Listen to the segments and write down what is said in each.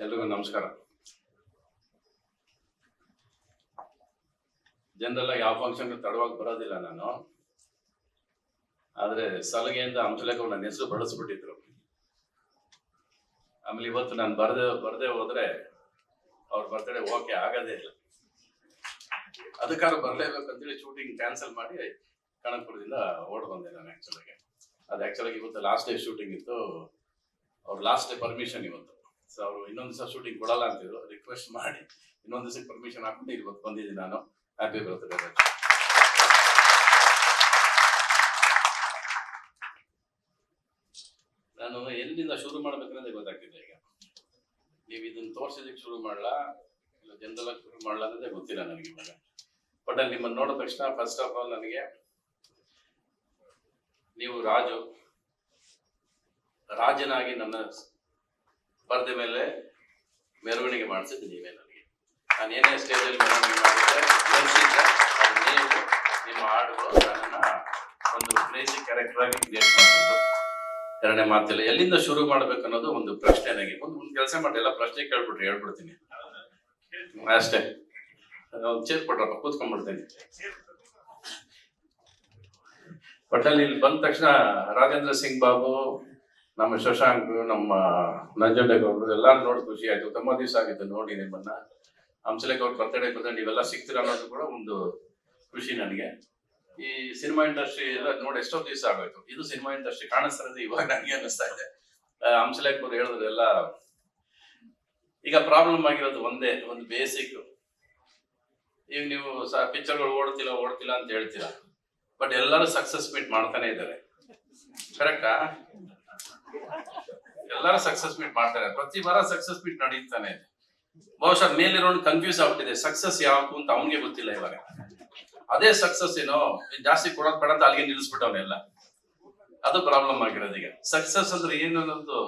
ಎಲ್ರಿಗೂ ನಮಸ್ಕಾರ. ಜನರಲ್ಲ ಯಾವ ಫಂಕ್ಷನ್ ತಡವಾಗಿ ಬರೋದಿಲ್ಲ ನಾನು, ಆದ್ರೆ ಸಲಗೆಯಿಂದ ಹಂಸಲೇಖ ನನ್ನ ಹೆಸರು ಬಳಸ್ಬಿಟ್ಟಿದ್ರು. ಆಮೇಲೆ ಇವತ್ತು ನಾನು ಬರ್ದೇ ಹೋದ್ರೆ ಅವ್ರ ಬರ್ತಡೇ ಓಕೆ ಆಗೋದೇ ಇಲ್ಲ. ಅದಕ್ಕಾದ್ರೂ ಬರ್ಲೇಬೇಕಂತೇಳಿ ಶೂಟಿಂಗ್ ಕ್ಯಾನ್ಸಲ್ ಮಾಡಿ ಕನಕಪುರದಿಂದ ಓಡ್ ಬಂದೆ ನಾನು. ಆಕ್ಚುಲಾಗಿ ಇವತ್ತು ಲಾಸ್ಟ್ ಡೇ ಶೂಟಿಂಗ್ ಇತ್ತು. ಅವ್ರ ಲಾಸ್ಟ್ ಡೇ ಪರ್ಮಿಷನ್ ಇವತ್ತು. ಸೊ ಅವರು ಇನ್ನೊಂದು ದಿವಸ ಶೂಟಿಂಗ್ ಕೊಡಲ್ಲ ಅಂತಿದ್ರು. ರಿಕ್ವೆಸ್ಟ್ ಮಾಡಿ ಇನ್ನೊಂದು ದಿವಸಕ್ಕೆ ಪರ್ಮಿಷನ್ ಹಾಕೊಂಡು ಇವತ್ತು ಬಂದಿದ್ದೀನಿ ನಾನು. Happy birthday. ನಾನು ಎಲ್ಲಿಂದ ಶುರು ಮಾಡ್ಬೇಕನ್ನೋದೇ ಗೊತ್ತಾಗ್ತಿದೆ. ಈಗ ನೀವು ಇದನ್ನ ತೋರ್ಸಿದಕ್ಕೆ ಶುರು ಮಾಡಲಾ ಇಲ್ಲ ಜನರಲ್ ಶುರು ಮಾಡಲಾ ಅನ್ನೋದೇ ಗೊತ್ತಿಲ್ಲ ನನಗೆ ಇವಾಗ. ಬಟ್ ಅಲ್ಲಿ ನಿಮ್ಮನ್ನು ನೋಡಿದ ತಕ್ಷಣ ಫಸ್ಟ್ ಆಫ್ ಆಲ್ ನನಗೆ ನೀವು ರಾಜನಾಗಿ ನನ್ನ ಸ್ಪರ್ಧೆ ಮೇಲೆ ಮೆರವಣಿಗೆ ಮಾಡಿಸಿದ್ದು ನೀವೇ. ನನಗೆ ನಾನು ಏನೇ ಸ್ಟೇಜಲ್ಲಿ ಮೆರವಣಿಗೆ ಮಾಡಿದ್ರೆ ನೀವು ನಿಮ್ಮ ಹಾಡುಗಳು ನನ್ನನ್ನು ಒಂದು ಕ್ರೇಜಿ ಕ್ಯಾರೆಕ್ಟರ್ ಆಗಿ ಕ್ರಿಯೇಟ್ ಮಾಡೋದು. ಎರಡನೇ ಮಾತಿಲ್ಲ, ಎಲ್ಲಿಂದ ಶುರು ಮಾಡ್ಬೇಕು ಅನ್ನೋದು ಒಂದು ಪ್ರಶ್ನೆ. ನನಗೆ ಒಂದು ಕೆಲಸ ಮಾಡಿ ಎಲ್ಲ ಪ್ರಶ್ನೆ ಕೇಳ್ಬಿಟ್ರೆ ಹೇಳ್ಬಿಡ್ತೀನಿ ಅಷ್ಟೇ. ಒಂದು ಚೇರ್ ಕೊಟ್ರಪ್ಪ ಕೂತ್ಕೊಂಡ್ಬಿಡ್ತೀನಿ. ಒಟ್ಟಲ್ಲಿ ಇಲ್ಲಿ ಬಂದ ತಕ್ಷಣ ರಾಜೇಂದ್ರ ಸಿಂಗ್ ಬಾಬು, ನಮ್ಮ ಶಶಾಂಕ್, ನಮ್ಮ ನಂಜುಂಡೇಗೌಡರು ಎಲ್ಲ ನೋಡಿ ಖುಷಿ ಆಯ್ತು. ತುಂಬಾ ದಿವಸ ಆಗಿತ್ತು ನೋಡಿ ನಿಮ್ಮನ್ನ. ಹಂಸಲೇಖ ಅವ್ರ ಬರ್ತಡೇ ಬಂದ್ರೆ ನೀವೆಲ್ಲ ಸಿಗ್ತೀರ ಅನ್ನೋದು ಕೂಡ ಒಂದು ಖುಷಿ ನನಗೆ. ಈ ಸಿನಿಮಾ ಇಂಡಸ್ಟ್ರಿ ಎಲ್ಲ ನೋಡಿ ಎಷ್ಟೋ ದಿವಸ ಆಗೋಯ್ತು. ಇದು ಸಿನಿಮಾ ಇಂಡಸ್ಟ್ರಿ ಕಾಣಿಸ್ತಿರೋದು ಇವಾಗ ನನಗೆ ಅನ್ನಿಸ್ತಾ ಇದೆ. ಹಂಸಲೇಖ ಅವ್ರು ಹೇಳಿದ್ರೆಲ್ಲ ಈಗ ಪ್ರಾಬ್ಲಮ್ ಆಗಿರೋದು ಒಂದೇ, ಒಂದು ಬೇಸಿಕ್. ಈಗ ನೀವು ಪಿಕ್ಚರ್ಗಳು ಓಡ್ತಿಲ್ಲ ಅಂತ ಹೇಳ್ತೀರಾ, ಬಟ್ ಎಲ್ಲರೂ ಸಕ್ಸಸ್ ಮೀಟ್ ಮಾಡ್ತಾನೆ ಇದ್ದಾರೆ. ಕರೆಕ್ಟಾ? ಎಲ್ಲರೂ ಸಕ್ಸಸ್ ಮೀಟ್ ಮಾಡ್ತಾರೆ. ಪ್ರತಿ ವಾರ ಸಕ್ಸಸ್ ಮೀಟ್ ನಡೀತಾನೆ ಇದೆ. ಬಹುಶಃ ಮೇಲಿರೋನ್ ಕನ್ಫ್ಯೂಸ್ ಆಗ್ಬಿಟ್ಟಿದೆ, ಸಕ್ಸಸ್ ಯಾವುದು ಅಂತ ಅವನಿಗೆ ಗೊತ್ತಿಲ್ಲ ಇವಾಗ. ಅದೇ ಸಕ್ಸಸ್ ಏನೋ ಜಾಸ್ತಿ ಕೊಡೋದ್ ಬೇಡ ಅಂತ ಅಲ್ಲಿಗೆ ನಿಲ್ಲಿಸ್ಬಿಟ್ಟವನೆಲ್ಲ. ಅದು ಪ್ರಾಬ್ಲಮ್ ಆಗಿರೋದು. ಈಗ ಸಕ್ಸಸ್ ಅಂದ್ರೆ ಏನು ಅನ್ನೋದು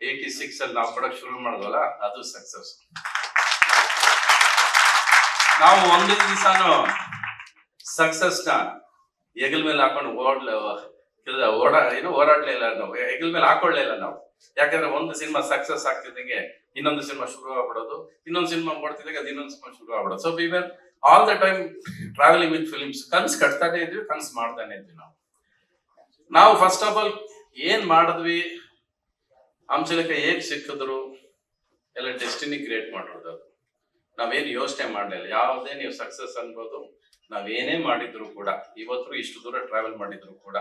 86 ಅಲ್ಲಿ ನಾವು ಕೊಡಕ್ ಶುರು ಮಾಡಿದ್ವಲ್ಲ, ಅದು ಸಕ್ಸಸ್. ನಾವು ಒಂದು ದಿವಸನು ಸಕ್ಸಸ್ ನ ಹೆಗಲ್ ಮೇಲೆ ಹಾಕೊಂಡು ಓಡಾಡ್ಲೇ ಇಲ್ಲ. ನಾವು ಹೆಗಲ್ ಮೇಲೆ ಹಾಕೊಳ್ಳೇ ಇಲ್ಲ ನಾವು. ಯಾಕಂದ್ರೆ ಒಂದು ಸಿನಿಮಾ ಸಕ್ಸಸ್ ಆಗ್ತಿದ್ದಂಗೆ ಇನ್ನೊಂದು ಸಿನಿಮಾ ಶುರು ಆಗ್ಬಿಡೋದು, ಇನ್ನೊಂದು ಸಿನಿಮಾ ಮಾಡ್ತಿದ್ದಾಗ ಅದು ಇನ್ನೊಂದು ಸಿನಿಮಾ ಶುರು ಆಗ್ಬಿಡೋದು. So we were all the time travelling with films. ಕನ್ಸ್ ಕಟ್ತಾನೆ ಇದ್ವಿ, ಕನ್ಸ್ ಮಾಡ್ತಾನೆ ಇದ್ವಿ. ನಾವು ಫಸ್ಟ್ ಆಫ್ ಆಲ್ ಏನ್ ಮಾಡಿದ್ವಿ, ಹಂಸಲೇಖ ಹೇಗ್ ಸಿಕ್ಕಿದ್ರು ಎಲ್ಲ ಡೆಸ್ಟಿನಿ ಕ್ರಿಯೇಟ್ ಮಾಡಿರೋದು. ಅದು ನಾವೇನು ಯೋಚನೆ ಮಾಡಲಿಲ್ಲ. ಯಾವುದೇ ನೀವು ಸಕ್ಸಸ್ ಅನ್ಬೋದು, ನಾವೇನೇ ಮಾಡಿದ್ರು ಕೂಡ, ಇವತ್ತು ಇಷ್ಟು ದೂರ ಟ್ರಾವೆಲ್ ಮಾಡಿದ್ರು ಕೂಡ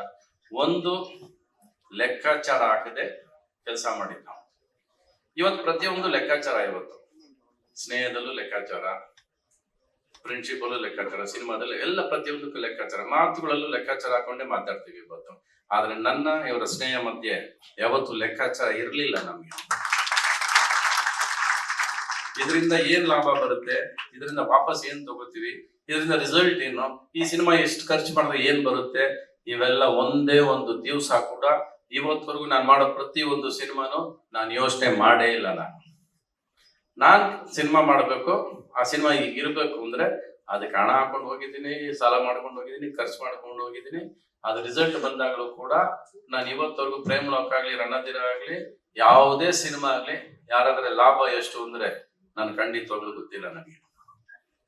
ಒಂದು ಲೆಕ್ಕಾಚಾರ ಹಾಕದೆ ಕೆಲಸ ಮಾಡಿದ್ ನಾವು. ಇವತ್ತು ಪ್ರತಿಯೊಂದು ಲೆಕ್ಕಾಚಾರ. ಇವತ್ತು ಸ್ನೇಹದಲ್ಲೂ ಲೆಕ್ಕಾಚಾರ, ಫ್ರೆಂಡ್ಶಿಪ್ ಅಲ್ಲೂ ಲೆಕ್ಕಾಚಾರ, ಸಿನಿಮಾದಲ್ಲೂ ಎಲ್ಲ ಪ್ರತಿಯೊಂದಕ್ಕೂ ಲೆಕ್ಕಾಚಾರ, ಮಾತುಗಳಲ್ಲೂ ಲೆಕ್ಕಾಚಾರ ಹಾಕೊಂಡೇ ಮಾತಾಡ್ತೀವಿ ಇವತ್ತು. ಆದ್ರೆ ನನ್ನ ಇವರ ಸ್ನೇಹ ಮಧ್ಯೆ ಯಾವತ್ತು ಲೆಕ್ಕಾಚಾರ ಇರ್ಲಿಲ್ಲ ನಮ್ಗೆ. ಇದರಿಂದ ಏನ್ ಲಾಭ ಬರುತ್ತೆ, ಇದರಿಂದ ವಾಪಸ್ ಏನ್ ತಗೋತೀವಿ, ಇದರಿಂದ ರಿಸಲ್ಟ್ ಏನು, ಈ ಸಿನಿಮಾ ಎಷ್ಟು ಖರ್ಚು ಮಾಡಿದ್ರೆ ಏನ್ ಬರುತ್ತೆ, ಇವೆಲ್ಲ ಒಂದೇ ಒಂದು ದಿವಸ ಕೂಡ ಇವತ್ತವರೆಗೂ ನಾನು ಮಾಡೋ ಪ್ರತಿ ಒಂದು ಸಿನಿಮಾನು ನಾನು ಯೋಚನೆ ಮಾಡೇ ಇಲ್ಲ. ನಾನು ಸಿನಿಮಾ ಮಾಡಬೇಕು, ಆ ಸಿನಿಮಾ ಈಗ ಇರಬೇಕು ಅಂದ್ರೆ ಅದಕ್ಕೆ ಹಣ ಹಾಕೊಂಡು ಹೋಗಿದ್ದೀನಿ, ಸಾಲ ಮಾಡ್ಕೊಂಡು ಹೋಗಿದ್ದೀನಿ, ಖರ್ಚು ಮಾಡ್ಕೊಂಡು ಹೋಗಿದ್ದೀನಿ. ಅದು ರಿಸಲ್ಟ್ ಬಂದಾಗಲೂ ಕೂಡ ನಾನು ಇವತ್ತವರೆಗೂ ಪ್ರೇಮ್ ಲೋಕ ಆಗ್ಲಿ, ರಣಧೀರ ಆಗ್ಲಿ, ಯಾವುದೇ ಸಿನಿಮಾ ಆಗ್ಲಿ, ಯಾರಾದ್ರೆ ಲಾಭ ಎಷ್ಟು ಅಂದ್ರೆ ನಾನು ಖಂಡಿತವಾಗ್ಲೂ ಗೊತ್ತಿಲ್ಲ.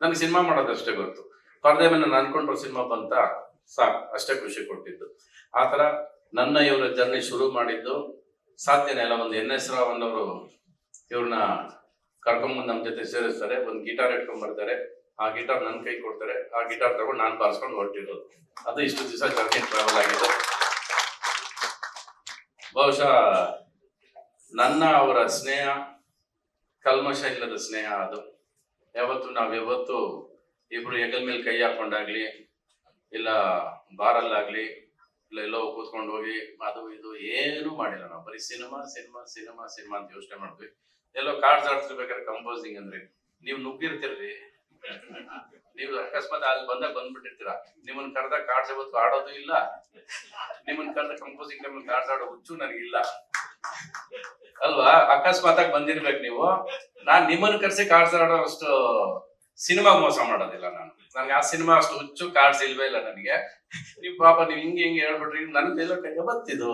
ನನಗೆ ಸಿನಿಮಾ ಮಾಡೋದಷ್ಟೇ ಗೊತ್ತು. ಪರದೆ ಮೇಲೆ ನಾನು ಅನ್ಕೊಂಡ್ರು ಸಿನಿಮಾ ಬಂತ ಸಾಕು, ಅಷ್ಟೇ ಖುಷಿ ಕೊಟ್ಟಿದ್ದು. ಆತರ ನನ್ನ ಇವರ ಜರ್ನಿ ಶುರು ಮಾಡಿದ್ದು ಸಾಧ್ಯನೇ ಇಲ್ಲ. ಒಂದು NS ರಾವ್ ಅನ್ನೋರು ಇವ್ರನ್ನ ಕರ್ಕೊಂಡ್ಬಂದು ನಮ್ಮ ಜೊತೆ ಸೇರಿಸ್ತಾರೆ. ಒಂದು ಗಿಟಾರ್ ಇಟ್ಕೊಂಡ್ ಬರ್ತಾರೆ, ಆ ಗಿಟಾರ್ ನನ್ನ ಕೈ ಕೊಡ್ತಾರೆ, ಆ ಗಿಟಾರ್ ತಗೊಂಡು ನಾನು ಬಾರಿಸ್ಕೊಂಡು ಹೊರಟಿರೋದು. ಅದು ಇಷ್ಟು ದಿವಸ ಜರ್ನಿ ಟ್ರಾವೆಲ್ ಆಗಿದೆ. ಬಹುಶಃ ನನ್ನ ಅವರ ಸ್ನೇಹ ಕಲ್ಮಶ ಇಲ್ಲದ ಸ್ನೇಹ. ಅದು ನಾವ್ಯಾವತ್ತು ಇಬ್ರು ಹೆಗಲ್ ಮೇಲೆ ಕೈ ಹಾಕೊಂಡಾಗ್ಲಿ, ಇಲ್ಲ ಬಾರಲ್ಲಾಗ್ಲಿ, ಇಲ್ಲ ಎಲ್ಲೋ ಕೂತ್ಕೊಂಡು ಹೋಗಿ ಅದು ಇದು ಏನು ಮಾಡಿಲ್ಲ. ನಾವು ಬರೀ ಸಿನಿಮಾ ಅಂತ ಯೋಚನೆ ಮಾಡ್ತೀವಿ. ಎಲ್ಲೋ ಕಾರ್ಡ್ಸ್ ಆಡ್ತಿರ್ಬೇಕಾದ್ರೆ ಕಂಪೋಸಿಂಗ್ ಅಂದ್ರೆ ನೀವು ನುಗ್ಗಿರ್ತಿರ್ರಿ, ನೀವು ಅಕಸ್ಮಾತ್ ಅಲ್ಲಿ ಬಂದ್ಬಿಟ್ಟಿರ್ತೀರಾ. ನಿಮ್ಮನ್ನ ಕರೆದ ಕಾರ್ಡ್ಸ್ ಯಾವತ್ತು ಆಡೋದು ಇಲ್ಲ, ನಿಮ್ಮನ್ನ ಕರೆದ ಕಂಪೋಸಿಂಗ್ ಟೈಮಲ್ಲಿ ಕಾರ್ಡ್ಸ್ ಆಡೋ ಹುಚ್ಚು ನನಗಿಲ್ಲ ಅಲ್ವಾ. ಅಕಸ್ಮಾತ್ ಆಗಿ ಬಂದಿರ್ಬೇಕು ನೀವು. ನಾನ್ ನಿಮ್ಮನ್ನ ಕರೆಸಿ ಕಾರ್ಡ್ಸ್ ಆಡೋ ಅಷ್ಟು ಸಿನಿಮಾ ಮೋಸ ಮಾಡೋದಿಲ್ಲ. ನನ್ಗೆ ಆ ಸಿನಿಮಾ ಅಷ್ಟು ಹುಚ್ಚು ಕಾರ್ಡ್ಸ್ ಇಲ್ವೇ ಇಲ್ಲ ನನಗೆ. ನೀವು ಪಾಪ ನೀವು ಹಿಂಗೆ ಹೇಳ್ಬಿಟ್ರಿ, ನನ್ಗೆ ಎಲ್ಲ ಕೈಗೆ ಬತ್ತಿದ್ದು,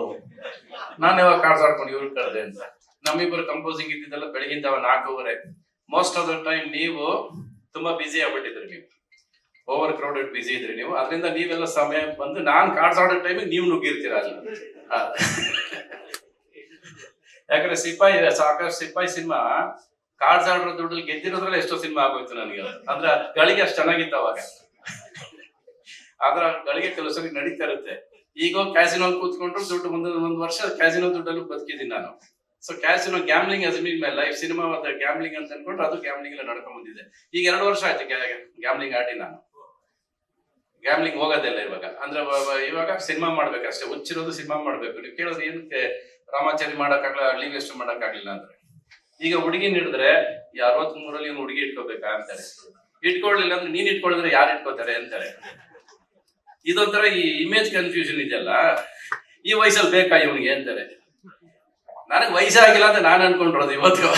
ನಾನು ಯಾವಾಗ ಕಾರ್ಡ್ಸ್ ಆಡ್ಕೊಂಡು ಇವ್ರು ಕರೆದೆ ಅಂತ. ನಮ್ಮಿಬ್ಬರು ಕಂಪೋಸಿಂಗ್ ಇದ್ದಿದ್ದೆಲ್ಲ ಬೆಳಗಿನ ಜಾವ 4:30. ಮೋಸ್ಟ್ ಆಫ್ ದ ಟೈಮ್ ನೀವು ತುಂಬಾ ಬಿಸಿ ಆಗ್ಬಿಟ್ಟಿದ್ರಿ, ನೀವು ಓವರ್ ಕ್ರೌಡೆಡ್ ಬಿಸಿ ಇದ್ರಿ ನೀವು. ಅದರಿಂದ ನೀವೆಲ್ಲ ಸಮಯ ಬಂದು ನಾನ್ ಕಾರ್ಡ್ಸ್ ಆಡೋ ಟೈಮಿಗೆ ನೀವು ನುಗ್ಗಿರ್ತೀರ ಅಲ್ಲಿ. ಯಾಕಂದ್ರೆ ಸಾಕಷ್ಟು ಸಿಪಾಯಿ ಸಿನಿಮಾ ಕಾರ್ಡ್ಸ್ ಆಡೋ ದುಡ್ಡಲ್ಲಿ ಗೆದ್ದಿರೋದ್ರಲ್ಲಿ ಎಷ್ಟೋ ಸಿನಿಮಾ ಆಗೋಯ್ತು ನನಗೆ. ಅಂದ್ರೆ ಗಳಿಗೆ ಅಷ್ಟು ಚೆನ್ನಾಗಿತ್ತು ಅವಾಗ. ಆದ್ರೆ ಗಳಿಗೆ ಕೆಲವು ಸರಿ ನಡೀತಾ ಇರುತ್ತೆ. ಈಗ ಕ್ಯಾಸಿನೋ ಕೂತ್ಕೊಂಡ್ರು ದುಡ್ಡು ಮುಂದೆ ಒಂದು ವರ್ಷ ಕ್ಯಾಸಿನೋ ದುಡ್ಡಲ್ಲೂ ಬದುಕಿದ್ದೀನಿ ನಾನು. So casino gambling as mean my life. Cinema gambling ಅಂತ ಅನ್ಕೊಂಡು ಅದು ಗ್ಯಾಮ್ಲಿಂಗ್ ಎಲ್ಲ ನಡ್ಕೊಂಡ್ ಬಂದಿದೆ. ಈಗ 2 ವರ್ಷ ಆಯ್ತು ಗ್ಯಾಮ್ಲಿಂಗ್ ಆಡಿ ನಾನು. ಗ್ಯಾಮ್ಲಿಂಗ್ ಹೋಗೋದಿಲ್ಲ ಇವಾಗ. ಅಂದ್ರೆ ಇವಾಗ ಸಿನಿಮಾ ಮಾಡ್ಬೇಕಷ್ಟೇ. ಹುಚ್ಚಿರೋದು ಸಿನಿಮಾ ಮಾಡ್ಬೇಕು. ನೀವು ಕೇಳೋದು ಏನಕ್ಕೆ ರಾಮಾಚಾರಿ ಮಾಡಕ್ಕಾಗಲ್ಲ, ಲೀವ್ ಎಷ್ಟು ಮಾಡಕ್ಕಾಗ್ಲಿಲ್ಲ ಅಂದ್ರೆ, ಈಗ ಹುಡುಗಿನ ಹಿಡಿದ್ರೆ 63ರಲ್ಲಿ ಒಂದು ಹುಡುಗಿ ಇಟ್ಕೋಬೇಕಾ ಅಂತಾರೆ. ಇಟ್ಕೊಳ್ಳಿಲ್ಲ ಅಂದ್ರೆ ನೀನ್ ಇಟ್ಕೊಳ್ಳಿದ್ರೆ ಯಾರು ಇಟ್ಕೋತಾರೆ ಅಂತಾರೆ. ಇದೊಂಥರ ಈ ಇಮೇಜ್ ಕನ್ಫ್ಯೂಷನ್ ಇದೆಯಲ್ಲ, ಈ ವಯಸ್ಸಲ್ಲಿ ಬೇಕಾ ಇವನಿಗೆ ಅಂತಾರೆ. ನನಗೆ ವಯಸ್ಸಾಗಿಲ್ಲ ಅಂತ ನಾನು ಅನ್ಕೊಂಡಿರೋದು ಇವತ್ತು.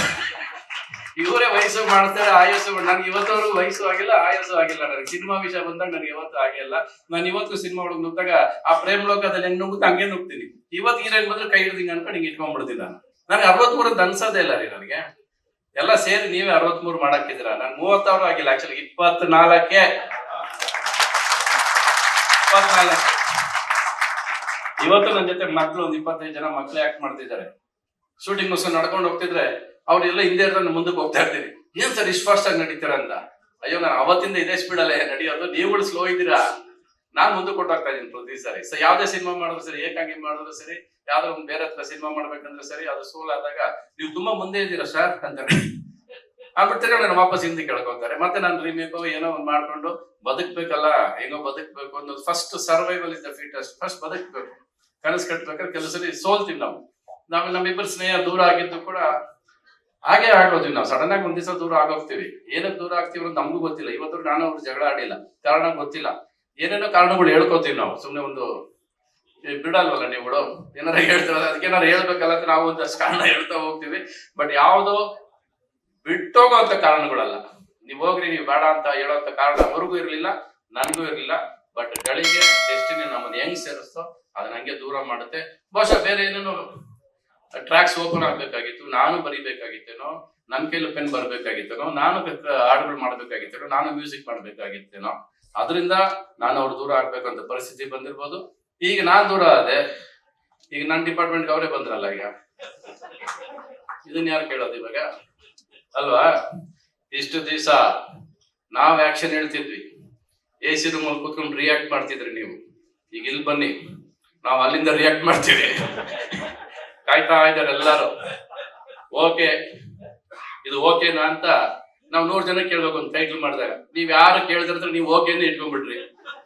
ಇವರೇ ವಯಸ್ಸು ಮಾಡ್ತಾರೆ, ಆಯಸ್ಸು. ನನ್ಗೆ ಇವತ್ತವರೆಗೂ ವಯಸ್ಸು ಆಗಿಲ್ಲ, ಆಯಸ್ಸು ಆಗಿಲ್ಲ. ನನಗೆ ಸಿನಿಮಾ ವಿಷಯ ಬಂದಾಗ ನನಗೆ ಇವತ್ತು ಆಗಿಲ್ಲ. ನಾನು ಇವತ್ತು ಸಿನಿಮಾ ಒಳಗೆ ನುಗ್ದಾಗ ಆ ಪ್ರೇಮ್ ಲೋಕದಲ್ಲಿ ಹೆಂಗ್ ನುಗ್ಗುತ್ತೆ ಹಂಗೆ ನುಗ್ತೀನಿ. ಇವತ್ತು ಹೀರೋಯಿನ್ ಬಂದ್ರೆ ಕೈ ಹಿಡ್ದಿಂಗ್ ಅನ್ಕೊಂಡು ಹಿಂಗೆ ಇಟ್ಕೊಂಡ್ಬಿಡ್ತೀನಿ ನಾನು. ನನಗೆ 63 ಅಂತ ಅನ್ಸೋದೇ ಇಲ್ಲ ರೀ ನನಗೆ. ಎಲ್ಲ ಸೇರಿ ನೀವೇ 63 ಮಾಡಾಕಿದ್ದೀರಾ. ನಾನು 36 ಆಗಿಲ್ಲ, ಆಕ್ಚುಲಿ 24. ಇವತ್ತು ನನ್ನ ಜೊತೆ ಮಕ್ಳು ಒಂದು 25 ಜನ ಮಕ್ಳೇ ಆಕ್ಟ್ ಮಾಡ್ತಿದ್ದಾರೆ. ಶೂಟಿಂಗ್ ಮುಗಿಸ್ಕೊಂಡು ನಡ್ಕೊಂಡು ಹೋಗ್ತಿದ್ರೆ ಅವ್ರೆಲ್ಲ ಹಿಂದೆ ಇರ್ತಾರೆ, ಮುಂದಕ್ಕೆ ಹೋಗ್ತಾ ಇರ್ತೀವಿ. ಏನ್ ಸರ್ ಇಷ್ಟು ಫಾಸ್ಟ್ ಆಗಿ ನಡೀತೀರ ಅಂತ. ಅಯ್ಯೋ, ನಾನು ಅವತ್ತಿಂದ ಇದೇ ಸ್ಪೀಡ್ ಅಲ್ಲೇ ನಡೆಯೋದು, ನೀವುಗಳು ಸ್ಲೋ ಇದ್ದೀರಾ. ನಾನ್ ಮುಂದೆ ಕೊಟ್ಟಾಗ್ತಾ ಇದೀನಿ ಪ್ರತಿ ಸಾರಿ. ಸೊ ಯಾವ್ದೇ ಸಿನಿಮಾ ಮಾಡಿದ್ರು ಸರಿ, ಏಕಾಂಗಿ ಮಾಡಿದ್ರು ಸರಿ, ಯಾವ್ದೋ ಒಂದು ಬೇರೆ ಹತ್ರ ಸಿನಿಮಾ ಮಾಡ್ಬೇಕಂದ್ರೆ ಸರಿ, ಅದು ಸೋಲ್ ಆದಾಗ ನೀವು ತುಂಬಾ ಮುಂದೆ ಇದ್ದೀರಾ ಸರ್ ಅಂತಾರೆ. ಆಗ್ಬಿಡ್ತೀರ ನಾನು ವಾಪಸ್ ಹಿಂದೆ ಕೇಳ್ಕೊತಾರೆ. ಮತ್ತೆ ನಾನು ರೀಮೇಕ್ ಏನೋ ಒಂದು ಮಾಡ್ಕೊಂಡು ಬದುಕ್ಬೇಕಲ್ಲ, ಹೆಂಗೋ ಬದುಕ್ಬೇಕು ಅನ್ನೋದು. First survival is the fittest. First ಬದುಕ್ಬೇಕು. ಕನಸು ಕಟ್ಬೇಕಾದ್ರೆ ಕೆಲವು ಸರಿ ಸೋಲ್ತೀವಿ ನಾವು. ನಮ್ಮಿಬ್ಬರು ಸ್ನೇಹ ದೂರ ಆಗಿದ್ದು ಕೂಡ ಹಾಗೆ ಆಗೋದ್ವಿ. ನಾವು ಸಡನ್ ಆಗಿ ಒಂದ್ ದಿವಸ ದೂರ ಆಗೋಗ್ತೀವಿ. ಏನಕ್ಕೆ ದೂರ ಆಗ್ತೀವಿ ಅಂತ ನಮಗೂ ಗೊತ್ತಿಲ್ಲ. ಇವತ್ತು ನಾನು ಅವ್ರು ಜಗಳ ಆಡಿಲ್ಲ, ಕಾರಣ ಗೊತ್ತಿಲ್ಲ. ಏನೇನೋ ಕಾರಣಗಳು ಹೇಳ್ಕೊತೀವಿ ನಾವು. ಸುಮ್ನೆ ಒಂದು ಬಿಡಲ್ವಲ್ಲ ನೀವುಗಳು, ಏನಾರ ಹೇಳ್ತಿರಲ್ಲ, ಅದಕ್ಕೇನಾರು ಹೇಳ್ಬೇಕಲ್ಲ ಅಂತ ನಾವು ಒಂದಷ್ಟು ಕಾರಣ ಹೇಳ್ತಾ ಹೋಗ್ತೀವಿ. ಬಟ್ ಯಾವ್ದೋ ಬಿಟ್ಟೋಗೋ ಅಂತ ಕಾರಣಗಳಲ್ಲ. ನೀವ್ ಹೋಗ್ರಿ, ನೀವು ಬೇಡ ಅಂತ ಹೇಳೋಂತ ಕಾರಣ ಅವ್ರಿಗೂ ಇರ್ಲಿಲ್ಲ, ನನ್ಗೂ ಇರ್ಲಿಲ್ಲ. ಬಟ್ ಗಳಿಗೆ ಡೆಸ್ಟಿನಿ ನಮ್ಮನ್ನ ಹೆಂಗ್ ಸೇರಿಸ್ತೋ ಅದನ್ನ ಹಂಗೆ ದೂರ ಮಾಡುತ್ತೆ. ಬಹುಶಃ ಬೇರೆ ಏನೇನೋ ಟ್ರ್ಯಾಕ್ಸ್ ಓಪನ್ ಆಗ್ಬೇಕಾಗಿತ್ತು, ನಾನು ಬರಿಬೇಕಾಗಿತ್ತೇನೋ, ನನ್ ಕೈಲಿ ಪೆನ್ ಬರ್ಬೇಕಾಗಿತ್ತೇನೋ, ನಾನು ಹಾಡುಗಳು ಮಾಡ್ಬೇಕಾಗಿತ್ತೇನೋ, ನಾನು ಮ್ಯೂಸಿಕ್ ಮಾಡ್ಬೇಕಾಗಿತ್ತೇನೋ. ಅದರಿಂದ ನಾನು ಅವ್ರು ದೂರ ಆಗ್ಬೇಕಂತ ಪರಿಸ್ಥಿತಿ ಬಂದಿರ್ಬೋದು. ಈಗ ನಾನ್ ದೂರ ಆದೆ, ಈಗ ನನ್ನ ಡಿಪಾರ್ಟ್ಮೆಂಟ್ಗೆ ಅವರೇ ಬಂದ್ರಲ್ಲ. ಈಗ ಇದನ್ನ ಯಾರು ಕೇಳೋದು ಇವಾಗ ಅಲ್ವಾ? ಇಷ್ಟು ದಿವಸ ನಾವ್ ಆಕ್ಷನ್ ಹೇಳ್ತಿದ್ವಿ, AC ರೂಮಲ್ಲಿ ಕೂತ್ಕೊಂಡು ರಿಯಾಕ್ಟ್ ಮಾಡ್ತಿದ್ರಿ ನೀವು. ಈಗ ಇಲ್ಲಿ ಬನ್ನಿ, ನಾವು ಅಲ್ಲಿಂದ ರಿಯಾಕ್ಟ್ ಮಾಡ್ತೀವಿ. ಕಾಯ್ತಾ ಇದ್ದಾರೆ ಎಲ್ಲಾರು. ಓಕೆ, ಇದು ಓಕೆನಾ ಅಂತ ನಾವು 100 ಜನ ಕೇಳ್ಬೇಕು ಒಂದು ಟೈಟ್ಲ್ ಮಾಡಿದಾಗ. ನೀವ್ ಯಾರು ಕೇಳಿದ್ರೆ ನೀವು ಓಕೆನೇ ಇಟ್ಕೊಂಡ್ಬಿಡ್ರಿ.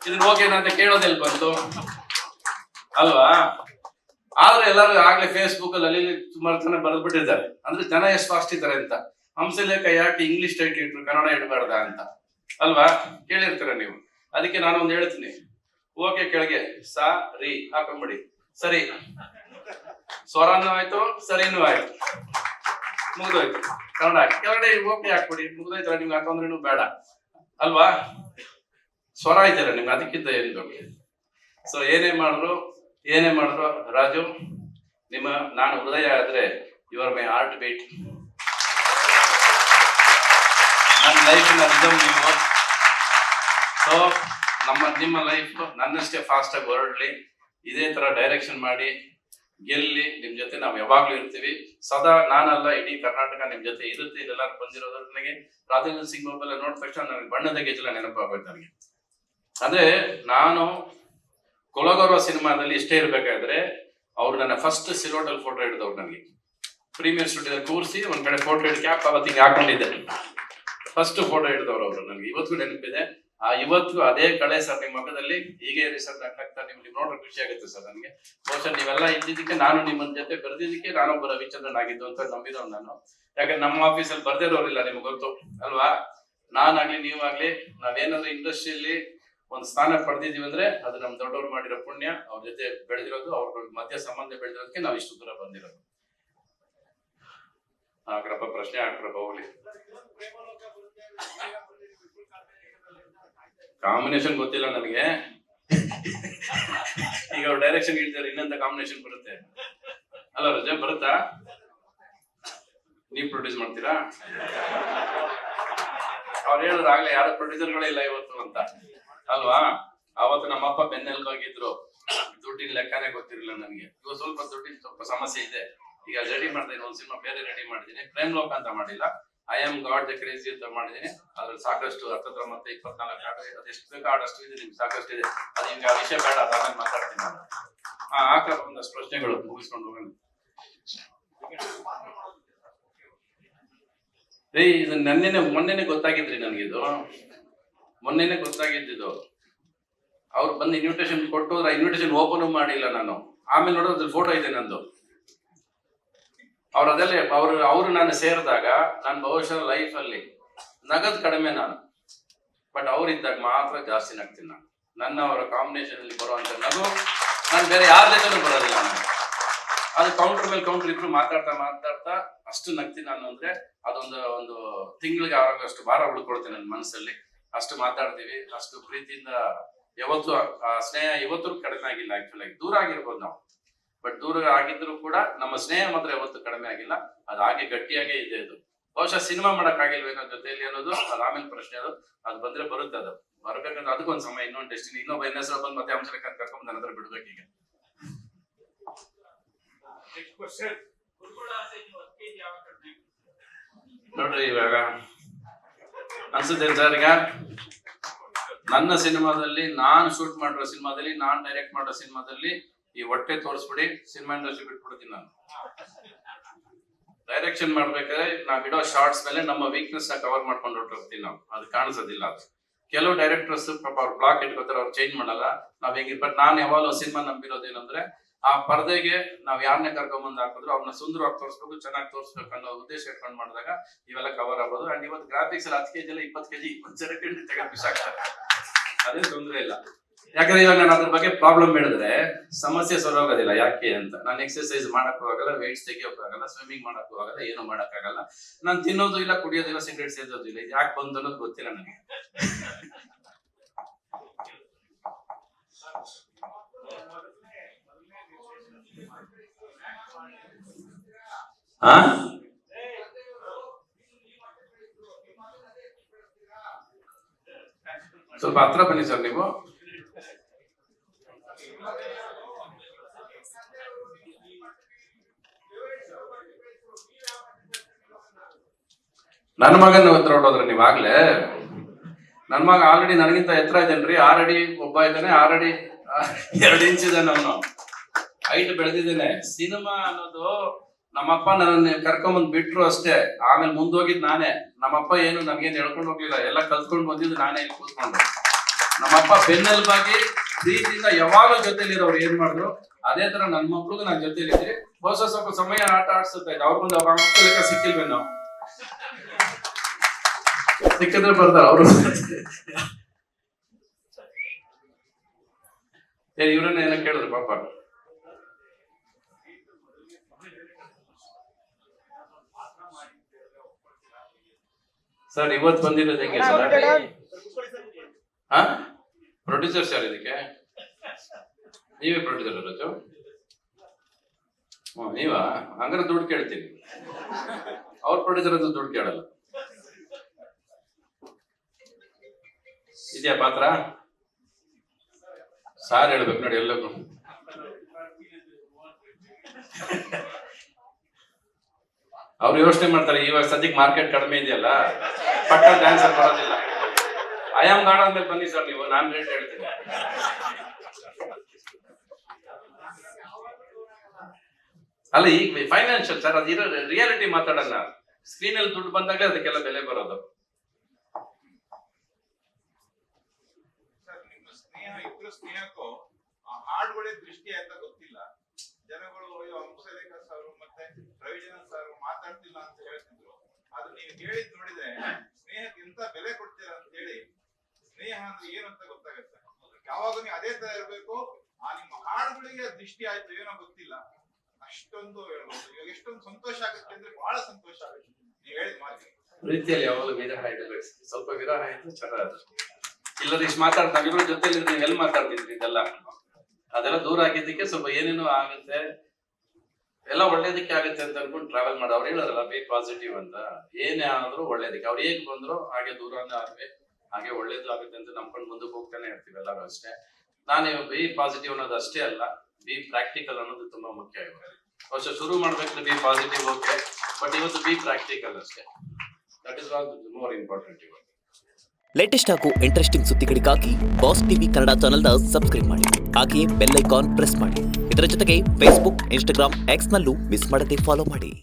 ಇದನ್ನ ಓಕೆನಾ ಅಂತ ಕೇಳೋದೆಲ್ಲಿ ಬಂತು ಅಲ್ವಾ? ಆದ್ರೆ ಎಲ್ಲರೂ ಆಗ್ಲೇ ಫೇಸ್ಬುಕ್ ಅಲ್ಲಿ ಅಲ್ಲಿ ಸುಮಾರು ಜನ ಬರೆದ್ಬಿಟ್ಟಿದ್ದಾರೆ. ಅಂದ್ರೆ ಜನ ಎಷ್ಟು ಫಾಸ್ಟ್ ಇದ್ದಾರೆ ಅಂತ. ಹಂಸಲೇಖ ಯಾಕೆ ಇಂಗ್ಲಿಷ್ ಟೈಟ್ಲ್ ಇಟ್ರು, ಕನ್ನಡ ಇಡಬಾರ್ದ ಅಂತ ಅಲ್ವಾ? ಕೇಳಿರ್ತೀರ ನೀವು. ಅದಕ್ಕೆ ನಾನು ಒಂದು ಹೇಳ್ತೀನಿ, ಓಕೆ ಕೆಳಗೆ ಸಾ ರಿ ಹಾಕೊಂಡ್ಬಿಡಿ. ಸರಿ, ಸ್ವರನೂ ಆಯ್ತು, ಸರಿನೂ ಆಯ್ತು, ಮುಗ್ದೋಯ್ತು. ಕನ್ನಡ ಕೆಳಗಡೆ ಓಕೆ ಹಾಕ್ಬಿಡಿ, ಮುಗ್ದೋಯ್ತಲ್ಲ. ನಿಮ್ಗೆ ಹಾಕೊಂಡ್ರೇನು ಬೇಡ ಅಲ್ವಾ? ಸ್ವರ ಇದ್ದೀರ ನಿಮ್ಗೆ, ಅದಕ್ಕಿಂತ ಏನು. ಸೊ ಏನೇ ಮಾಡಿದ್ರು ರಾಜು, ನಾನು ಹೃದಯ ಆದ್ರೆ you are my heartbeat. ನನ್ನ ಲೈಫಿನ ರಿದಮ್ ನೀವು. ಸೊ ನಿಮ್ಮ ಲೈಫ್ ನನ್ನಷ್ಟೇ ಫಾಸ್ಟ್ ಆಗಿ ಹೊರಡ್ಲಿ, ಇದೇ ತರ ಡೈರೆಕ್ಷನ್ ಮಾಡಿ ಗೆಲ್ಲಿ. ನಿಮ್ ಜೊತೆ ನಾವು ಯಾವಾಗ್ಲೂ ಇರ್ತೀವಿ ಸದಾ. ನಾನಲ್ಲ, ಇಡೀ ಕರ್ನಾಟಕ ನಿಮ್ ಜೊತೆ ಇರುತ್ತೆ. ಇದೆಲ್ಲ ಬಂದಿರೋದ್ರ ನನಗೆ ರಾಜೇಂದ್ರ ಸಿಂಗ್ ಮೊಬೈಲ್ ನೋಡಿದ ತಕ್ಷಣ ನನಗೆ ಬಣ್ಣದ ಗೆಜ್ಜಲ ನೆನಪಾಗೋಯ್ತು ನನಗೆ. ಅಂದ್ರೆ ನಾನು ಕೊಲಗೌರವ ಸಿನಿಮಾದಲ್ಲಿ ಇಷ್ಟೇ ಇರ್ಬೇಕಾದ್ರೆ ಅವ್ರು ನನ್ನ ಫಸ್ಟ್ ಸಿಲೋಟಲ್ ಫೋಟೋ ಹಿಡಿದವ್ರು. ನನಗೆ ಪ್ರೀಮಿಯರ್ ಸ್ಟುಡಿಯೋದಲ್ಲಿ ಕೂರಿಸಿ ಒಂದ್ ಕಡೆ ಫೋಟೋ ಹಿಡಿದು ಕ್ಯಾಪ್ ಅವತ್ತಿಗೆ ಹಾಕೊಂಡಿದ್ದೆ. ಫಸ್ಟ್ ಫೋಟೋ ಹಿಡಿದವ್ರು ಅವರು. ನನಗೆ ಇವತ್ತಿಗೂ ನೆನಪಿದೆ. ಇವತ್ತು ಅದೇ ಕಳೆ ಸರ್ ನಿಮ್ಮ ಮಗದಲ್ಲಿ ಹೀಗೆ ರಿಸಲ್ಟ್ ಆಗ್ತಾ ನೀವು ನೋಡ್ರೆ ಖುಷಿ ಆಗುತ್ತೆ ಸರ್ ನನಗೆ. ಬಹುಶಃ ನೀವೆಲ್ಲ ಇದ್ದಿದ್ದಕ್ಕೆ, ನಾನು ನಿಮ್ಮ ಜೊತೆ ಬರ್ದಿದ್ದಕ್ಕೆ ನಾನೊಬ್ಬ ರವಿಚಂದ್ರನ್ ಆಗಿದ್ದು ಅಂತ ನಂಬಿದವ್ ನಾನು. ಯಾಕಂದ್ರೆ ನಮ್ಮ ಆಫೀಸಲ್ಲಿ ಬರ್ದಿರೋರಿಲ್ಲ, ನಿಮ್ಗೆ ಗೊತ್ತು ಅಲ್ವಾ? ನಾನಾಗ್ಲಿ ನೀವಾಗ್ಲಿ ನಾವೇನಾದ್ರೂ ಇಂಡಸ್ಟ್ರಿಯಲ್ಲಿ ಒಂದು ಸ್ಥಾನ ಪಡೆದಿದೀವಿ ಅಂದ್ರೆ ಅದು ನಮ್ ದೊಡ್ಡವ್ರು ಮಾಡಿರೋ ಪುಣ್ಯ. ಅವ್ರ ಜೊತೆ ಬೆಳೆದಿರೋದು, ಅವ್ರ ಮಧ್ಯ ಸಂಬಂಧ ಬೆಳೆದಿರೋದಕ್ಕೆ ನಾವು ಇಷ್ಟು ದೂರ ಬಂದಿರೋದು. ಹಾಕ್ರಪ್ಪ, ಪ್ರಶ್ನೆ ಹಾಕ್ರಪ್ಪ, ಹೋಗ್ಲಿ. ಕಾಂಬಿನೇಷನ್ ಗೊತ್ತಿಲ್ಲ ನನಗೆ. ಈಗ ಅವ್ರು ಡೈರೆಕ್ಷನ್ ಹೇಳ್ತಾರೆ, ಇನ್ನೊಂದ ಕಾಂಬಿನೇಷನ್ ಬರುತ್ತೆ ಅಲ್ಲ ರಜೆ? ಬರುತ್ತಾ? ನೀವ್ ಪ್ರೊಡ್ಯೂಸ್ ಮಾಡ್ತೀರಾ? ಅವ್ರು ಹೇಳಿದ್ರು ಆಗ್ಲೇ ಯಾರು ಪ್ರೊಡ್ಯೂಸರ್ಗಳೇ ಇಲ್ಲ ಇವತ್ತು ಅಂತ ಅಲ್ವಾ? ಅವತ್ತು ನಮ್ಮಪ್ಪ ಬೆನ್ನೆಲುಬಾಗಿದ್ರು. ದುಡ್ಡಿನ ಲೆಕ್ಕನೇ ಗೊತ್ತಿರಲಿಲ್ಲ ನನಗೆ. ಇವಾಗ ದುಡ್ಡಿನ ಸ್ವಲ್ಪ ಸಮಸ್ಯೆ ಇದೆ. ಈಗ ರೆಡಿ ಮಾಡ್ತೀನಿ, ಒಂದು ಸಿನಿಮಾ ಬೇರೆ ರೆಡಿ ಮಾಡಿದ್ದೀನಿ. ಪ್ರೇಮ್ ಲೋಕ ಅಂತ ಮಾಡಿಲ್ಲ, I am god the crazy ಅಂತ ಮಾಡಿದ್ದೀನಿ. ಅದ್ರಲ್ಲಿ ಸಾಕಷ್ಟು 10 ಮತ್ತೆ 24 ಹಾಡು, ಅದೆಷ್ಟು ಬೇಕು ಹಾಡಷ್ಟು ಇದೆ, ನಿಮ್ಗೆ ಸಾಕಷ್ಟು ಇದೆ. ಅದು ಈಗ ಆ ವಿಷಯ ಬೇಡ, ಅದಾದ್ಮೇಲೆ ಮಾತಾಡ್ತೀನಿ ನಾನು. ಹಾಕ ಒಂದಷ್ಟು ಪ್ರಶ್ನೆಗಳು ಮುಗಿಸ್ಕೊಂಡು ಹೋಗೋಣ. ಇದು ಮೊನ್ನೆನೆ ಗೊತ್ತಾಗಿದ್ರಿ ನನಗಿದು, ಮೊನ್ನೆನೆ ಗೊತ್ತಾಗಿದ್ದು. ಅವ್ರು ಬಂದು ಇನ್ವಿಟೇಷನ್ ಕೊಟ್ಟು ಇನ್ವಿಟೇಷನ್ ಓಪನ್ ಮಾಡಿಲ್ಲ ನಾನು. ಆಮೇಲೆ ನೋಡೋದ್ರ ಫೋಟೋ ಇದೆ ನಂದು. ಅವ್ರು ಅದಲ್ಲೇ ಅವ್ರು ನಾನು ಸೇರಿದಾಗ ನಾನು ಬಹುಶಃ ಲೈಫ್ ಅಲ್ಲಿ ನಗದ್ ಕಡಿಮೆ ನಾನು, ಬಟ್ ಅವ್ರಿದ್ದಾಗ ಮಾತ್ರ ಜಾಸ್ತಿ ನಗ್ತೀನಿ ನಾನು. ನನ್ನ ಅವರ ಕಾಂಬಿನೇಷನ್ ಅಲ್ಲಿ ಬರುವಂತ ನಗು ನಾನು ಬೇರೆ ಯಾರ ಜೊತೆನೂ ಬರೋದಿಲ್ಲ ನಾನು. ಅದು ಕೌಂಟರ್ ಮೇಲೆ ಕೌಂಟರ್ ಇಬ್ರು ಮಾತಾಡ್ತಾ ಅಷ್ಟು ನಗ್ತೀನಿ ನಾನು. ಅಂದ್ರೆ ಒಂದು ತಿಂಗಳಿಗೆ ಅಷ್ಟು ಭಾರ ಉಳ್ಕೊಳ್ತೀನಿ ನನ್ನ ಮನಸ್ಸಲ್ಲಿ. ಅಷ್ಟು ಮಾತಾಡ್ತೀವಿ, ಅಷ್ಟು ಪ್ರೀತಿಯಿಂದ. ಯಾವತ್ತು ಆ ಸ್ನೇಹ ಇವತ್ತು ಕಡಿಮೆ ಆಗಿಲ್ಲ. ಆಕ್ಚುಲಿ ದೂರ ಆಗಿರ್ಬೋದು ನಾವು, ಬಟ್ ದೂರ ಆಗಿದ್ರು ಕೂಡ ನಮ್ಮ ಸ್ನೇಹ ಮಾತ್ರ ಯಾವತ್ತು ಕಡಿಮೆ ಆಗಿಲ್ಲ. ಅದು ಹಾಗೆ ಗಟ್ಟಿಯಾಗೇ ಇದೆ. ಅದು ಬಹುಶಃ ಸಿನಿಮಾ ಮಾಡಕ್ ಆಗಿಲ್ವೇನೋ ಜೊತೆಯಲ್ಲಿ ಅನ್ನೋದು ಅದು ಆಮೇಲೆ ಪ್ರಶ್ನೆ. ಅದು ಬಂದ್ರೆ ಬರುತ್ತೆ. ಅದು ಬರ್ಬೇಕಂದ್ರೆ ಅದಕ್ಕೊಂದು ಸಮಯ, ಇನ್ನೊಂದು ಡೆಸ್ಟಿನಿ, ಇನ್ನೊಬ್ಬ ಹೆಸರು ಬಂದು ಮತ್ತೆ ಅಂಶಕ್ಕೆ ಕರ್ಕೊಂಡು ನನ್ನ ಹತ್ರ ಬಿಡ್ಬೇಕು. ಈಗ ನೋಡ್ರಿ, ಇವಾಗ ಅನ್ಸುತ್ತೇನೆ ಸರ್, ಈಗ ನನ್ನ ಸಿನಿಮಾದಲ್ಲಿ, ನಾನು ಶೂಟ್ ಮಾಡಿರೋ ಸಿನಿಮಾದಲ್ಲಿ, ನಾನು ಡೈರೆಕ್ಟ್ ಮಾಡೋ ಸಿನಿಮಾದಲ್ಲಿ ಈ ಹೊಟ್ಟೆ ತೋರಿಸ್ಬಿಡಿ, ಸಿನಿಮಾ ಇಂಡಸ್ಟ್ರಿ ಬಿಟ್ಬಿಡ್ತೀನಿ ನಾನು. ಡೈರೆಕ್ಷನ್ ಮಾಡ್ಬೇಕಾದ್ರೆ ನಾವ್ ಇಡೋ ಶಾರ್ಟ್ಸ್ ಮೇಲೆ ನಮ್ಮ ವೀಕ್ನೆಸ್ ನ ಕವರ್ ಮಾಡ್ಕೊಂಡು ಹೊರಟೋಗ್ತೀವಿ ನಾವು. ಅದು ಕಾಣಿಸೋದಿಲ್ಲ. ಅದು ಕೆಲವು ಡೈರೆಕ್ಟರ್ಸ್ ಪಾಪ ಅವ್ರು ಬ್ಲಾಕ್ ಇಟ್ಕೋತಾರೆ, ಅವ್ರು ಚೇಂಜ್ ಮಾಡಲ್ಲ. ನಾವ್ ಹೆಂಗಿ, ಬಟ್ ನಾನು ಯಾವಾಗಲೂ ಸಿನಿಮಾ ನಂಬಿರೋದೇನಂದ್ರೆ ಆ ಪರದೆಗೆ ನಾವ್ ಯಾರನ್ನೇ ಕರ್ಕೊಂಬಂದ್ ಹಾಕಿದ್ರು ಅವ್ರನ್ನ ಸುಂದರವಾಗಿ ತೋರಿಸ್ಬೇಕು, ಚೆನ್ನಾಗಿ ತೋರಿಸ್ಬೇಕು ಅನ್ನೋ ಉದ್ದೇಶ ಇಟ್ಕೊಂಡು ಮಾಡಿದಾಗ ಇವೆಲ್ಲ ಕವರ್ ಆಗ್ಬೋದು. ಅಂಡ್ ಇವತ್ತು ಗ್ರಾಫಿಕ್ಸ್ ಅಲ್ಲಿ 10 kg ಎಲ್ಲ 20 kg 20 ಸೆಕೆಂಡ್ ತೆಗೆದು ಬಿಸಾಕ್ತಾರೆ. ಅದೇ ತೊಂದರೆ ಇಲ್ಲ. ಯಾಕಂದ್ರೆ ಇವಾಗ ನಾನು ಅದ್ರ ಬಗ್ಗೆ ಪ್ರಾಬ್ಲಮ್ ಹೇಳಿದ್ರೆ ಸಮಸ್ಯೆ ಸೊರೋಗೋದಿಲ್ಲ. ಯಾಕೆ ಅಂತ, ನಾನು ಎಕ್ಸರ್ಸೈಸ್ ಮಾಡಕ್ಕೂ ಆಗಲ್ಲ, ವೇಟ್ಸ್ ತೆಗಿಯೋಕ್ಕೂ ಆಗಲ್ಲ, ಸ್ವಿಮ್ಮಿಂಗ್ ಮಾಡಕ್ಕೂ ಆಗಲ್ಲ, ಏನು ಮಾಡಕ್ಕಾಗಲ್ಲ. ನಾನು ತಿನ್ನೋದು ಇಲ್ಲ, ಕುಡಿಯೋದಿಲ್ಲ, ಸಿಗರೇಟ್ ಸೇದೋದು ಇಲ್ಲ. ಇದು ಯಾಕೆ ಬಂತು ಅನ್ನೋದು ಗೊತ್ತಿಲ್ಲ ನನಗೆ. ಸ್ವಲ್ಪ ಹತ್ರ ಬನ್ನಿ ಸರ್ ನೀವು. ನನ್ನ ಮಗನ ಹತ್ರ ಹೊಡೋದ್ರೆ ನೀವಾಗ್ಲೇ. ನನ್ನ ಮಗ ಆಲ್ರೆಡಿ ನನಗಿಂತ ಎತ್ತರ ಇದ್ದೇನ್ರಿ. 6 ಅಡಿ ಒಬ್ಬ ಇದ್ದಾನೆ, 6 ಅಡಿ 2 ಇಂಚ್ ಇದ್ದಾನೆ. ಅವನು ಹೈಟ್ ಬೆಳೆದಿದ್ದೇನೆ. ಸಿನಿಮಾ ಅನ್ನೋದು ನಮ್ಮಪ್ಪ ನನ್ನ ಕರ್ಕೊಂಬಂದ್ ಬಿಟ್ರು ಅಷ್ಟೇ. ಆಮೇಲೆ ಮುಂದೋಗಿದ್ ನಾನೇ. ನಮ್ಮಪ್ಪ ಏನು ನಮ್ಗೇನು ಹೇಳ್ಕೊಂಡು ಹೋಗ್ಲಿಲ್ಲ, ಎಲ್ಲ ಕಲ್ತ್ಕೊಂಡು ಬಂದಿದ್ದು ನಾನೇ ಇಲ್ಲಿ ಕೂತ್ಕೊಂಡು. ನಮ್ಮಪ್ಪ ಬೆನ್ನೆಲುಬಾಗಿ ಪ್ರೀತಿಯಿಂದ ಯಾವಾಗಲೂ ಜೊತೆಲಿರೋರು ಏನ್ ಮಾಡಿದ್ರು ಅದೇ ತರ ನನ್ನ ಮಕ್ಳಿಗೂ ನಾನು ಜೊತೆಲಿದ್ರಿ. ಬಹುಶಃ ಸ್ವಲ್ಪ ಸಮಯ ಆಟ ಆಡ್ಸುತ್ತಾ ಇದ್ದೆ. ಅವ್ರಿಗೊಂದು ಅವ್ರ ಮಕ್ಕಳ ಲೆಕ್ಕ ಸಿಕ್ಕಿಲ್ವೇ ನಾವು? ಸಿಕ್ಕಿದ್ರೆ ಬರ್ತಾರ ಅವರು. ಇವ್ರನ್ನ ಏನೋ ಕೇಳಿದ್ರು ಪಾಪ. ಸರ್ ಇವತ್ತು ಬಂದಿರೋದು ಹೆಂಗೆ ಸರ್? ಪ್ರೊಡ್ಯೂಸರ್ಸ್ ಯಾರು ಇದಕ್ಕೆ? ನೀವೇ ಪ್ರೊಡ್ಯೂಸರ್ ರಾಜು? ನೀವಾ? ಹಂಗಾರೆ ದುಡ್ಡು ಕೇಳ್ತೀನಿ. ಅವ್ರ ಪ್ರೊಡ್ಯೂಸರ್ ಅದು ದುಡ್ಡು ಕೇಳಲ್ಲ. ಇದೆಯಾ ಪಾತ್ರ? ಸಾರ್ ಹೇಳ್ಬೇಕು ನೋಡಿ ಎಲ್ಲಕ್ಕೂ. ಅವ್ರು ಯೋಚನೆ ಮಾಡ್ತಾರೆ, ಇವಾಗ ಸದ್ಯಕ್ಕೆ ಮಾರ್ಕೆಟ್ ಕಡಿಮೆ ಇದೆಯಲ್ಲ, ಪಕ್ಕ ಡ್ಯಾನ್ಸರ್ ಬರೋದಿಲ್ಲ. ಐ ಆಮ್ ಗಾಡ್ ಅಂದ್ಮೇಲೆ ಬನ್ನಿ ಸರ್ ನೀವು, ನಾನು ರೇಟ್ ಹೇಳ್ತೀನಿ. ಅಲ್ಲ, ಈಗ ಫೈನಾನ್ಷಿಯಲ್ ಸರ್, ಅದಿರೋ ರಿಯಾಲಿಟಿ ಮಾತಾಡೋಣ. ಸ್ಕ್ರೀನ್ ಅಲ್ಲಿ ದುಡ್ಡು ಬಂದಾಗಲೇ ಅದಕ್ಕೆಲ್ಲ ಬೆಲೆ ಬರೋದು. ಸ್ನೇಹಕ್ಕೂ ಹಾಡುಗಳೇ ದೃಷ್ಟಿ ಅಂತ ಗೊತ್ತಿಲ್ಲ. ಜನಗಳು ಹಂಸಲೇಖ ಸರ್ ಮತ್ತೆ ರವಿಚಂದ್ರನ್ ಸರ್ ಮಾತಾಡ್ತಿಲ್ಲ ಅಂತ ಹೇಳ್ತಿದ್ರು. ಅದು ನೀವು ಹೇಳಿದ್ ನೋಡಿದ್ರೆ ಸ್ನೇಹಕ್ಕೆ ಎಂತ ಬೆಲೆ ಕೊಡ್ತೀರ ಅಂತ ಹೇಳಿ, ಸ್ನೇಹ ಅಂದ್ರೆ ಏನು ಅಂತ ಗೊತ್ತಾಗತ್ತೆ. ಯಾವಾಗ ನೀವು ಅದೇ ತರ ಇರ್ಬೇಕು. ಆ ನಿಮ್ಮ ಹಾಡುಗಳಿಗೆ ದೃಷ್ಟಿ ಆಯ್ತು ಏನೋ ಗೊತ್ತಿಲ್ಲ, ಅಷ್ಟೊಂದು ಹೇಳ್ಬೋದು. ಇವಾಗ ಎಷ್ಟೊಂದು ಸಂತೋಷ ಆಗುತ್ತೆ ಅಂದ್ರೆ ಬಹಳ ಸಂತೋಷ ಆಗುತ್ತೆ ನೀವು ಹೇಳಿದ ಮಾತಿಗೆ. ಪ್ರೀತಿಯಲ್ಲಿ ಯಾವಾಗಲೂ ವಿರಹ ಇಡಬೇಕು. ಸ್ವಲ್ಪ ವಿರಹ ಇದ್ದು ಚೆನ್ನಾಗಿ ಇಲ್ಲದ ಇಷ್ಟು ಮಾತಾಡ್ತಾ ನಾವಿರೋ ಜೊತೆಲಿ ನೀವು ಎಲ್ಲಿ ಮಾತಾಡ್ತಿದ್ರಿ ಇದೆಲ್ಲ? ಅದೆಲ್ಲ ದೂರ ಆಗಿದ್ದಕ್ಕೆ ಸ್ವಲ್ಪ ಏನೇನೋ ಆಗುತ್ತೆ. ಎಲ್ಲ ಒಳ್ಳೇದಕ್ಕೆ ಆಗುತ್ತೆ ಅಂತ ಅನ್ಕೊಂಡು ಟ್ರಾವೆಲ್ ಮಾಡಿ ಅವ್ರು ಹೇಳೋರಲ್ಲ ಬಿ ಪಾಸಿಟಿವ್ ಅಂತ, ಏನೇ ಆದ್ರೂ ಒಳ್ಳೇದಕ್ಕೆ. ಅವ್ರು ಹೇಗ್ ಬಂದ್ರು ಹಾಗೆ ದೂರನೇ ಆದ್ವಿ, ಹಾಗೆ ಒಳ್ಳೇದು ಆಗುತ್ತೆ ಅಂತ ನಂಬ್ಕೊಂಡು ಮುಂದಕ್ಕೆ ಹೋಗ್ತಾನೆ ಇರ್ತೀವಿ ಎಲ್ಲರೂ ಅಷ್ಟೇ. ನಾನು ಬಿ ಪಾಸಿಟಿವ್ ಅನ್ನೋದು ಅಷ್ಟೇ ಅಲ್ಲ, ಬಿ ಪ್ರಾಕ್ಟಿಕಲ್ ಅನ್ನೋದು ತುಂಬಾ ಮುಖ್ಯ. ವರ್ಷ ಶುರು ಮಾಡ್ಬೇಕಾದ್ರೆ ಬಿ ಪಾಸಿಟಿವ್ ಓಕೆ, ಬಟ್ ಇವತ್ತು ಬಿ ಪ್ರಾಕ್ಟಿಕಲ್ ಅಷ್ಟೇ. That is all more important ಇವತ್ತು. ಲೇಟೆಸ್ಟ್ ಹಾಗೂ ಇಂಟ್ರೆಸ್ಟಿಂಗ್ ಸುದ್ದಿಗಳಿಗಾಗಿ ಬಾಸ್ ಟಿವಿ ಕನ್ನಡ ಚಾನೆಲ್ನ ಸಬ್ಸ್ಕ್ರೈಬ್ ಮಾಡಿ. ಹಾಗೆಯೇ ಬೆಲ್ ಐಕಾನ್ ಪ್ರೆಸ್ ಮಾಡಿ. ಇದರ ಜೊತೆಗೆ ಫೇಸ್ಬುಕ್, ಇನ್ಸ್ಟಾಗ್ರಾಮ್, ಎಕ್ಸ್ನಲ್ಲೂ ಮಿಸ್ ಮಾಡದೆ ಫಾಲೋ ಮಾಡಿ.